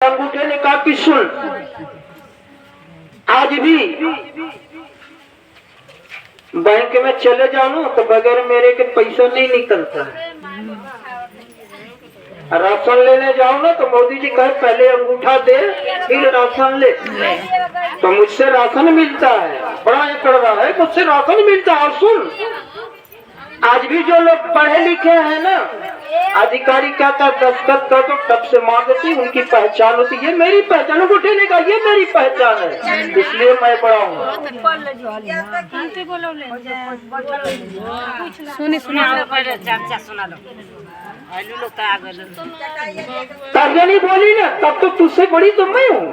अंगूठे ने कहा कि सुन, आज भी बैंक में चले जाओ तो बगैर मेरे के पैसा नहीं निकलता है। राशन लेने जाओ ना तो मोदी जी कहे पहले अंगूठा दे फिर राशन ले, तो मुझसे राशन मिलता है। बड़ा ये कर रहा है, मुझसे राशन मिलता है। और सुन, आज भी जो लोग पढ़े लिखे हैं ना, अधिकारी कहता दस्तखत कर तो टप से मार देती, उनकी पहचान होती है। मेरी पहचान अंगूठे ने कहा ये मेरी पहचान है, इसलिए मैं बड़ा हूँ। तर्जनी बोली ना, तब तो तुझसे बड़ी तो मैं हूँ।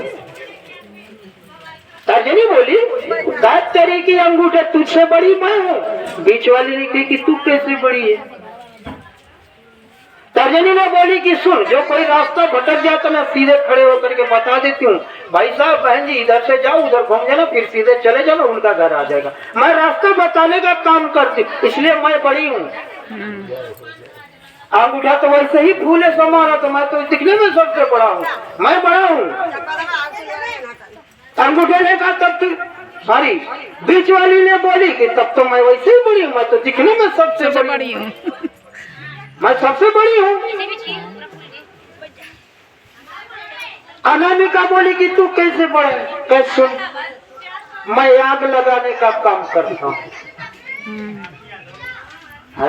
तर्जनी बोली तेरे की अंगूठे तुझसे बड़ी मैं हूँ। बीच वाली ने कही कि तू कैसे बड़ी है। तर्जनी ने बोली कि सुन, जो कोई रास्ता भटक जाए तो मैं सीधे खड़े होकर के बता देती हूँ, भाई साहब बहन जी इधर से जाओ, उधर घूम जाना, फिर सीधे चले जाना, उनका घर आ जाएगा। मैं रास्ता बताने का काम करती, इसलिए मैं बड़ी हूँ। अंगूठा तो वैसे ही फूले समारा, तो मैं तो दिखने में सबसे बड़ा हूँ, मैं बड़ा हूँ। अंगूठे ने कहा तब तो सॉरी, बीच वाली ने बोली कि तब तो मैं वैसे ही बड़ी हूँ, मैं तो दिखने में सबसे बड़ी हूँ, मैं सबसे बड़ी हूँ। अनामिका बोली कि तू कैसे बड़ा है। कैसे? सुन, मैं आग लगाने का काम करता हूँ।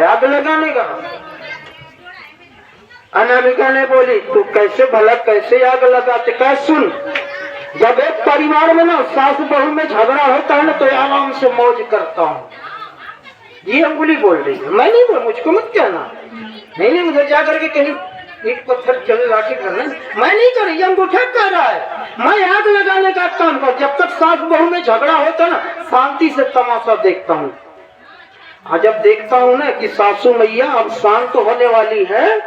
आग लगाने का। अनामिका ने बोली तू कैसे भला कैसे आग लगाते। कैसे? सुन, जब एक परिवार में ना सास बहू में झगड़ा होता है ना तो आराम से मौज करता हूँ। ये अंगुली बोल रही है, मैं नहीं बोल, मुझको मत कहना। नहीं उधर जाकर के कहीं ईट पत्थर चले लाठी करना, मैं नहीं कर रही, अंगूठा कह रहा है। मैं आग लगाने का काम कर, जब तक सास बहू में झगड़ा होता ना शांति से तमाशा देखता हूँ। जब देखता हूँ ना कि सासू मैया अब शांत होने वाली है,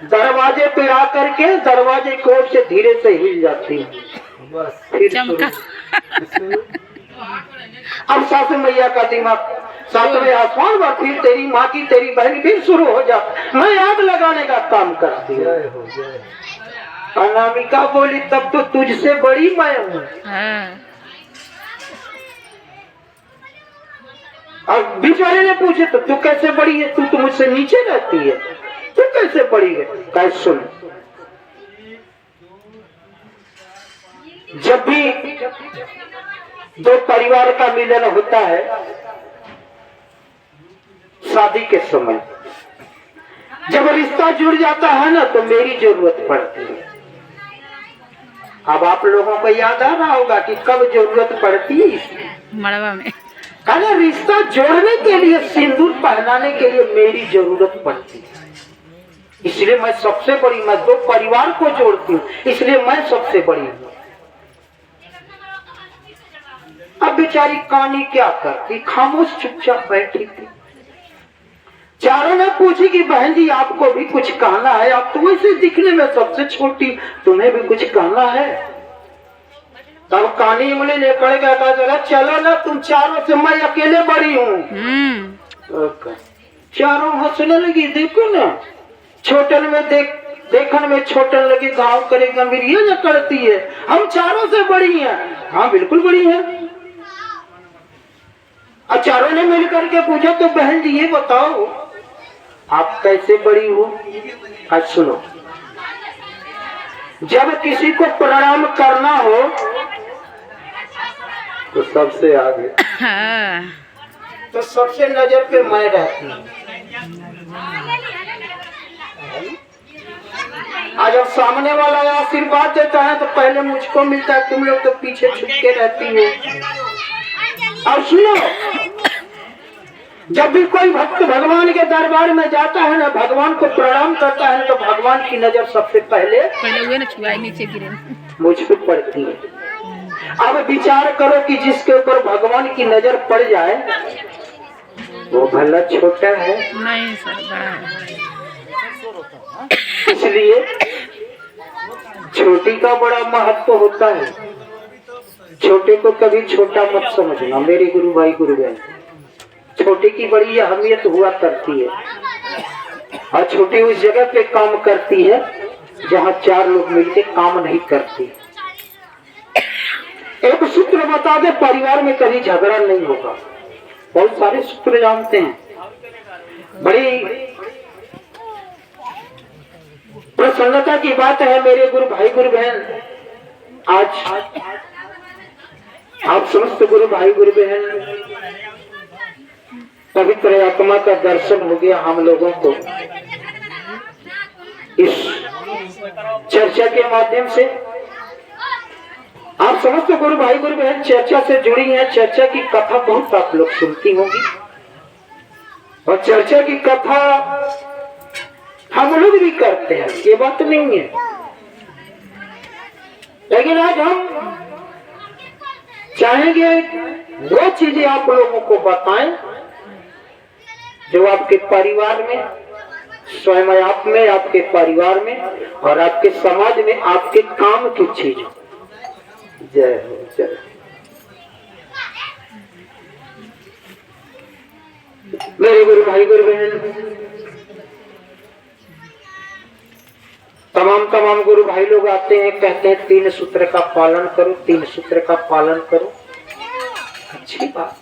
दरवाजे पे आकर के दरवाजे की ओर से धीरे से हिल जाती है, बस फिर अब सासू मैया का दिमाग सातवें आसमान पर, फिर तेरी माँ की तेरी बहन फिर शुरू हो जाती। मैं आग लगाने का काम करती हूँ। अनामिका बोली तब तो तुझसे बड़ी मैं हूँ। और बीच वाले ने पूछे तो तू कैसे बड़ी है, तू तो मुझसे नीचे रहती है, तू कैसे बड़ी है। कैसे? सुन, जब भी दो परिवार का मिलन होता है शादी के समय, जब रिश्ता जुड़ जाता है ना तो मेरी जरूरत पड़ती है। अब आप लोगों को याद आ रहा होगा कि कब जरूरत पड़ती है, मड़वा में। कहना रिश्ता जोड़ने के लिए, सिंदूर पहनाने के लिए मेरी जरूरत पड़ती है, इसलिए मैं सबसे बड़ी, मैं दो परिवार को जोड़ती हूँ, इसलिए मैं सबसे बड़ी हूँ। अब बेचारी कहानी क्या करती, खामोश चुपचाप बैठी थी। चारों ने पूछी कि बहन जी आपको भी कुछ कहना है, आप तो वैसे दिखने में सबसे छोटी, तुम्हें भी कुछ कहना है। तब कानी उंगली लेकर कहता चलो ना तुम चारों से, मैं अकेले बड़ी हूँ। चारों हंसने लगी। देखो ना, छोटन में देखन में छोटन लगी, गाँव करे गंभीर ये न करती है, हम चारों से बड़ी हैं। हाँ बिल्कुल बड़ी है। चारों ने मिलकर के पूछा तो बहन जी ये बताओ आप कैसे बड़ी हो। आज सुनो, जब किसी को प्रणाम करना हो तो सबसे आगे, तो सबसे नजर पे मैं रहती हूँ। आज जब सामने वाला आशीर्वाद देता है तो पहले मुझको मिलता है, तुम लोग तो पीछे छुप के रहती हो। और सुनो, जब भी कोई भक्त भगवान के दरबार में जाता है ना, भगवान को प्रणाम करता है तो भगवान की नजर सबसे पहले हुए ना छुआई नीचे गिरे मुझ पे पड़ती है। अब विचार करो कि जिसके ऊपर भगवान की नजर पड़ जाए वो भला छोटा है? नहीं सर, बड़ा है। इसलिए छोटी का बड़ा महत्व होता है। छोटे को कभी छोटा मत समझना मेरे गुरु भाई गुरु बहन। छोटे की बड़ी अहमियत हुआ करती है और छोटी उस जगह पे काम करती है जहाँ 4 लोग मिलकर काम नहीं करते। एक सूत्र बता दे, परिवार में कभी झगड़ा नहीं होगा। बहुत सारे सूत्र जानते हैं। बड़ी प्रसन्नता की बात है मेरे गुरु भाई गुरु बहन, आज आप समस्त गुरु भाई गुरु बहन पवित्र आत्मा का दर्शन हो गया हम लोगों को इस चर्चा के माध्यम से। आप समस्त गुरु भाई गुरु बहन चर्चा से जुड़ी हैं। चर्चा की कथा बहुत आप लोग सुनती होंगी और चर्चा की कथा हम लोग भी करते हैं, ये बात नहीं है। लेकिन आज हम चाहेंगे वो चीजें आप लोगों को बताएं जो आपके परिवार में, स्वयं आप में, आपके परिवार में और आपके समाज में आपके काम की चीज। जय हो, जय। मेरे गुरु भाई गुरु बहन, तमाम गुरु भाई लोग आते हैं, कहते हैं 3 सूत्र का पालन करो, 3 सूत्र का पालन करो। अच्छी बात।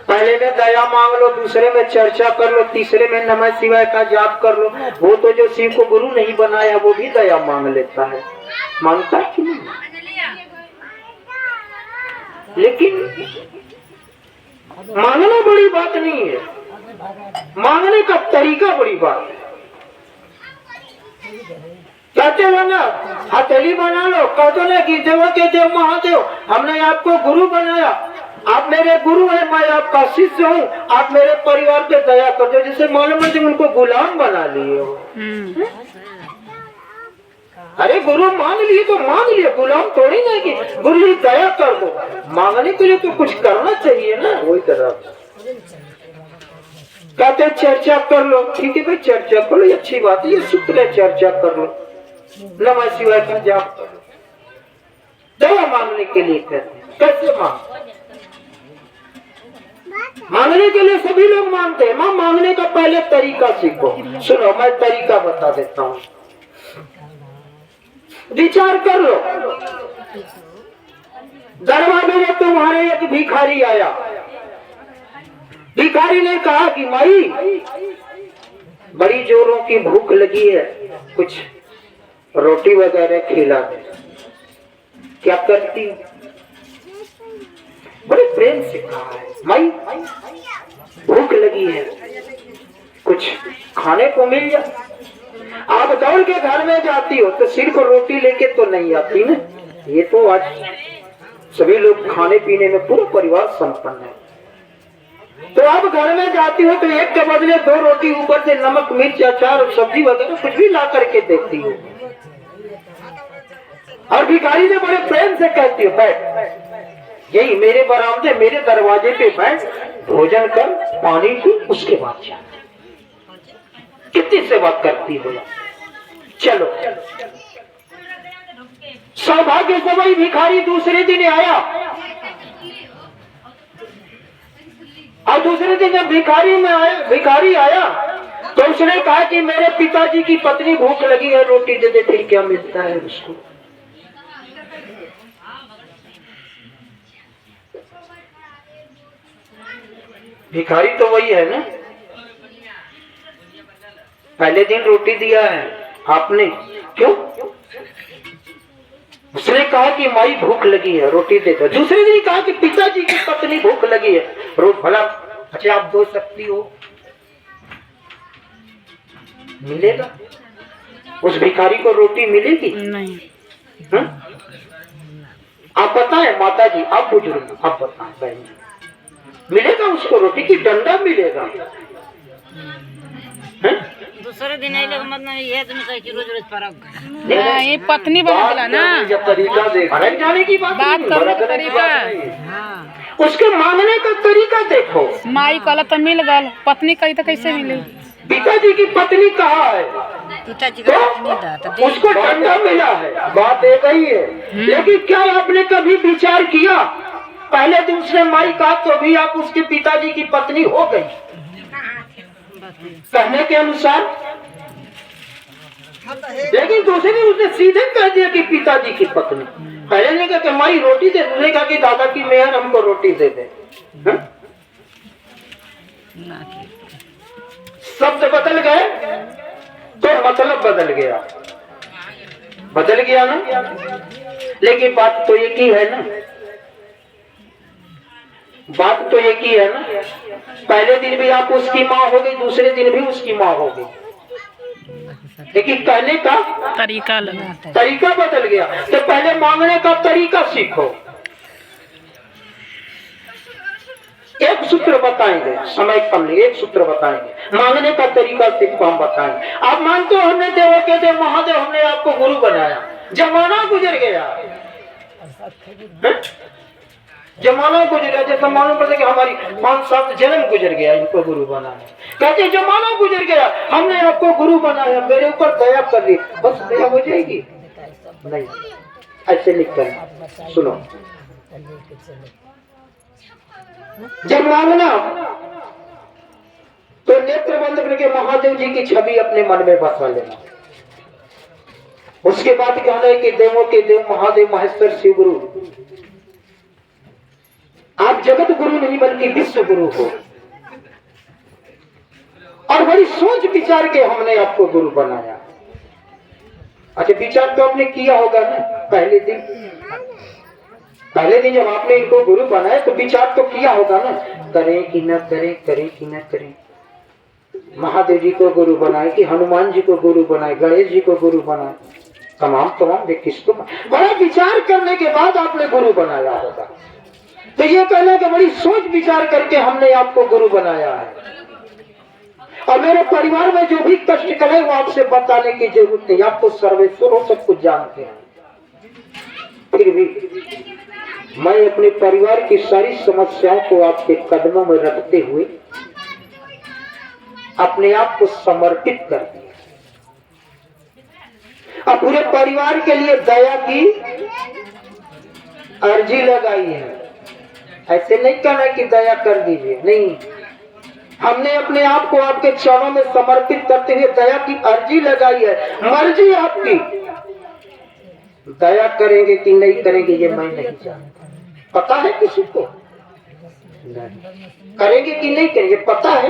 पहले में दया मांग लो, दूसरे में चर्चा कर लो, तीसरे में नमः शिवाय का जाप कर लो। वो तो जो शिव को गुरु नहीं बनाया वो भी दया मांग लेता है, मांगता है कि नहीं? लेकिन मांगना बड़ी बात नहीं है, मांगने का तरीका बड़ी बात है। कहते हो ना हथेली बना लो, कहते ना कि देवों के देव महादेव, हमने आपको गुरु बनाया, आप मेरे गुरु हैं, मैं आपका शिष्य हूँ, आप मेरे परिवार पे दया कर दो। जैसे मालूम है तुम उनको गुलाम बना लिए हो। अरे गुरु मान लिए तो मान लिए, गुलाम थोड़ी ना कि गुरु जी दया कर दो। मांगने के लिए तो कुछ करना चाहिए ना। वही तरह कहते चर्चा कर लो, ठीक है भाई चर्चा कर लो, अच्छी बात है, ये सूत्र है, चर्चा कर लो, नमः शिवाय का जाप कर लो। दया मांगने के लिए कहते हैं। कैसे मांगने के लिए सभी लोग मांगते हैं। मांगने का पहले तरीका सीखो। सुनो मैं तरीका बता देता हूँ, विचार कर लो। दरबार में तुम्हारे एक भिखारी आया। भिखारी ने कहा कि माई बड़ी जोरों की भूख लगी है, कुछ रोटी वगैरह खिला दे। क्या करती? बड़े प्रेम से कहा है, माई भूख लगी है, कुछ खाने को मिल जाए। आप दौड़ के घर में जाती हो तो सिर्फ रोटी लेके तो नहीं आती ना। ये तो आज सभी लोग खाने पीने में पूरा परिवार संपन्न है। तो आप घर में जाती हो तो एक के बदले 2 रोटी, ऊपर से नमक मिर्च अचार और सब्जी वगैरह कुछ भी ला करके देती हो। और भिखारी से बड़े प्रेम से कहती हो बैठ, यही मेरे बरामदे मेरे दरवाजे पे बैठ, भोजन कर, पानी पी, उसके बाद जा। कितनी सेवा करती हो। चलो सौभाग्य से वही भिखारी दूसरे दिन आया और दूसरे दिन जब भिखारी आया तो उसने कहा कि मेरे पिताजी की पत्नी भूख लगी है, रोटी दे दे। फिर क्या मिलता है उसको? भिखारी तो वही है ना, पहले दिन रोटी दिया है आपने, क्यों? उसने कहा कि माई भूख लगी है, रोटी दे दो। दूसरे दिन कहा कि पिताजी की पत्नी भूख लगी है, रोज भला अच्छा आप दो सकती हो, मिलेगा? उस भिखारी को रोटी मिलेगी? नहीं। आप बताएं माता जी, आप बुजुर्ग, आप बताएं बहन, मिलेगा उसको रोटी की डंडा मिलेगा? दूसरे दिन मतलब ये तो नहीं कि रोज फर्क ये पत्नी बना ना, तरीका देखो, जाने की बात करने का तरीका, उसके मांगने का तरीका देखो। माई कहला तो मिल गल, पत्नी कही तो कैसे मिले? पिताजी की पत्नी कहाँ है? पिताजी तो उसको डंडा मिला है, बात एक ही है। लेकिन क्या आपने कभी विचार किया, पहले दिन उसने माई कहा तो भी आप उसके पिताजी की पत्नी हो गई कहने के अनुसार? लेकिन दूसरे ने उसने सीधे कह दिया कि पिताजी की पत्नी। पहले ने कहा कि माई रोटी दे, दूसरे कहा कि दादा की मेहर हमको रोटी दे दे। हाँ? शब्द बदल गए तो मतलब बदल गया ना। लेकिन बात तो एक ही है ना, बात तो एक ही है ना। पहले दिन भी आप उसकी माँ हो गई, दूसरे दिन भी उसकी माँ हो गई, लेकिन कहने का तरीका बदल गया। तो पहले मांगने का तरीका सीखो। एक सूत्र बताएंगे, समय कम नहीं, एक सूत्र बताएंगे, मांगने का तरीका सीखो, हम बताएंगे। आप मानते हो हमने देवों के देव महादेव हमने आपको गुरु बनाया, जमाना गुजर गया, जमाना गुजर गया। जैसे मालूम पड़ता कि हमारी 5-7 जन्म गुजर गया इनको गुरु बनाया। कहते जमाना गुजर गया, हमने आपको गुरु बनाया, मेरे ऊपर दया कर दी, बस दया हो जाएगी? नहीं, ऐसे नहीं करना। सुनो, जब मांगना तो नेत्र बंद करके महादेव जी की छवि अपने मन में बसा लेना। उसके बाद कहना है कि देवों के देव महादेव महेश्वर शिव गुरु, आप जगत गुरु नहीं बल्कि विश्व गुरु हो, और बड़ी सोच विचार के हमने आपको गुरु बनाया। अच्छा, विचार तो आपने किया होगा ना पहले दिन जब आपने इनको गुरु बनाया तो विचार तो किया होगा ना, करें कि न करें, करें कि न करें। महादेव जी को गुरु बनाए कि हनुमान जी को गुरु बनाए, गणेश जी को गुरु बनाए, तमाम देख किसको। बड़ा विचार करने के बाद आपने गुरु बनाया होगा। तो ये कहना कि बड़ी सोच विचार करके हमने आपको गुरु बनाया है, और मेरे परिवार में जो भी कष्ट करे वो आपसे बताने की जरूरत नहीं, आप तो सर्वेश्वर हो, सब कुछ जानते हैं। फिर भी मैं अपने परिवार की सारी समस्याओं को आपके कदमों में रखते हुए अपने आप को समर्पित कर दिया, और पूरे परिवार के लिए दया की अर्जी लगाई है। ऐसे नहीं कहना कि दया कर दीजिए, नहीं, हमने अपने आप को आपके चरणों में समर्पित करते हुए दया की अर्जी लगाई है। मर्जी आपकी, दया करेंगे कि नहीं करेंगे ये मैं नहीं जानता। पता है किसी को? नहीं। करेंगे कि नहीं करेंगे पता है?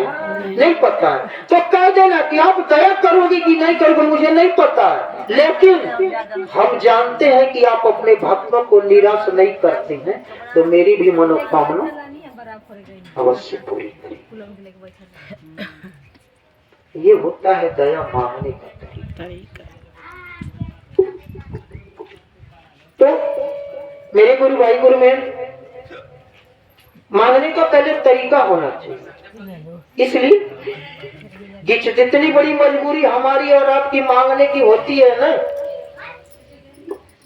नहीं पता है। तो कह देना कि आप दया करोगे कि नहीं करोगे मुझे नहीं पता है, लेकिन हम जानते हैं कि आप अपने भक्तों को निराश नहीं करते हैं, तो मेरी भी मनोकामना अवश्य पूरी करें। ये होता है दया मांगने का तरीका। तो मेरे गुरु भाई गुरु में मांगने का पहले तरीका होना चाहिए। इसलिए जितनी बड़ी मजबूरी हमारी और आपकी मांगने की होती है ना,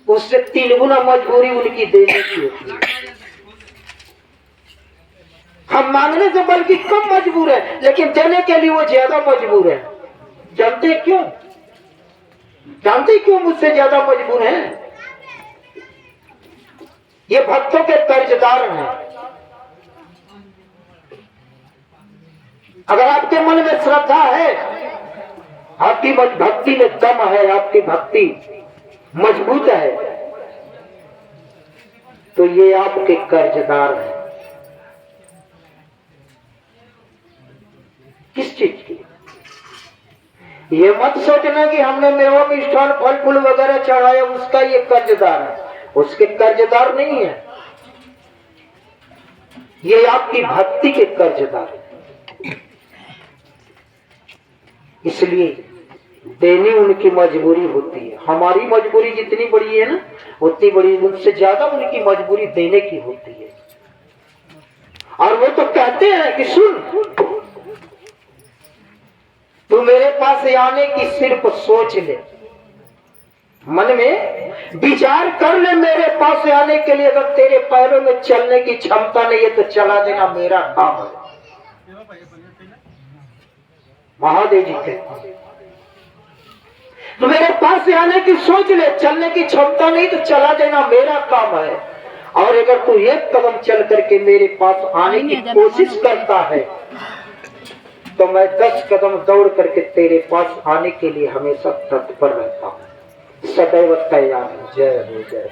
उससे 3 गुना मजबूरी उनकी देने की होती है। हम मांगने से बल्कि कम मजबूर है, लेकिन देने के लिए वो ज्यादा मजबूर है। जानते क्यों? जानते क्यों मुझसे ज्यादा मजबूर है? ये भक्तों के कर्जदार हैं। अगर आपके मन में श्रद्धा है, आपकी भक्ति में दम है, आपकी भक्ति मजबूत है, तो ये आपके कर्जदार हैं। किस चीज की? ये मत सोचना कि हमने मेवा मिष्ठान फल फूल वगैरह चढ़ाया उसका ये कर्जदार है, उसके कर्जदार नहीं है, ये आपकी भक्ति के कर्जदार है। इसलिए देनी उनकी मजबूरी होती है। हमारी मजबूरी जितनी बड़ी है ना, उतनी बड़ी उनसे ज्यादा उनकी मजबूरी देने की होती है। और वो तो कहते हैं कि सुन, तू मेरे पास आने की सिर्फ सोच ले, मन में विचार कर ले मेरे पास आने के लिए। अगर तेरे पैरों में चलने की क्षमता नहीं है तो चला देना मेरा काम है। महादेव जी कहते तो मेरे पास आने की सोच ले, चलने की क्षमता नहीं तो चला देना मेरा काम है। और अगर तू एक कदम चल करके मेरे पास आने की कोशिश करता है तो मैं 10 कदम दौड़ करके तेरे पास आने के लिए हमेशा तत्पर रहता हूँ, सदैव तैयार हूँ। जय हो जय।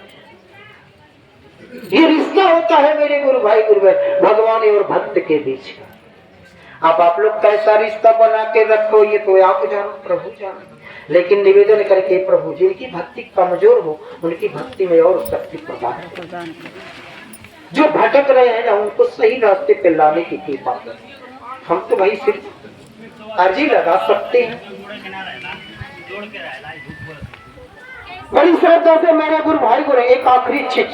ये रिश्ता होता है मेरे गुरु भाई गुरु बहन, भगवान और भक्त के बीच का। अब आप लोग कैसा रिश्ता बना के रखो ये तो आप जानो, प्रभु जानो। लेकिन निवेदन करके प्रभु जिनकी भक्ति कमजोर हो उनकी भक्ति में और शक्ति प्रदान करें। जो भटक रहे हैं ना उनको सही रास्ते पे लाने की कृपा करें। हम तो भाई सिर्फ अर्जी लगा सकते हैं। बड़ी श्रद्धा से मेरे गुरु भाई गुरु एक आखिरी चीज,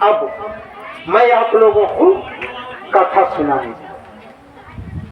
अब मैं आप लोगों को कथा सुनाऊंगा।